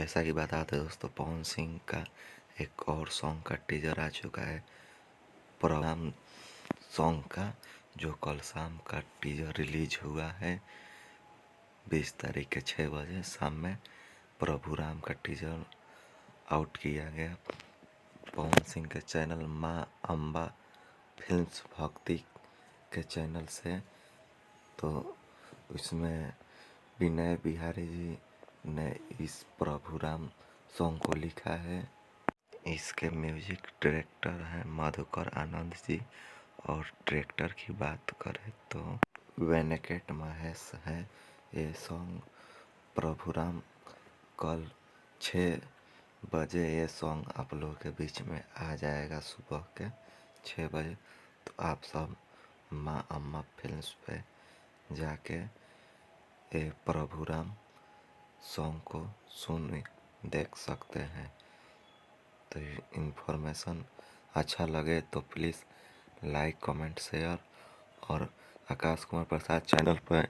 जैसा कि बता दें दोस्तों, पवन सिंह का एक और सॉन्ग का टीजर आ चुका है प्रोग्राम सॉन्ग का, जो कल शाम का टीजर रिलीज हुआ है 20 तारीख के 6 बजे शाम में। प्रभु राम का टीजर आउट किया गया पवन सिंह के चैनल माँ अम्बा फिल्म्स भक्ति के चैनल से। तो इसमें विनय बिहारी जी ने इस प्रभु राम सॉन्ग को लिखा है। इसके म्यूजिक डायरेक्टर हैं मधुकर आनंद जी, और डायरेक्टर की बात करें तो वेंकट महेश है। ये सॉन्ग प्रभु राम कल 6 बजे ये सॉन्ग आप लोगों के बीच में आ जाएगा सुबह के 6 बजे। तो आप सब माँ अम्मा फिल्म्स पे जाके ये प्रभु राम सॉन्ग को देख सकते हैं। तो इन्फॉर्मेशन अच्छा लगे तो प्लीज़ लाइक कमेंट शेयर, और आकाश कुमार प्रसाद चैनल पर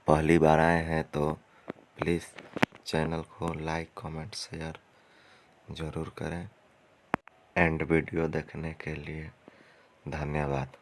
पहली बार आए हैं तो प्लीज़ चैनल को लाइक कमेंट शेयर ज़रूर करें। एंड वीडियो देखने के लिए धन्यवाद।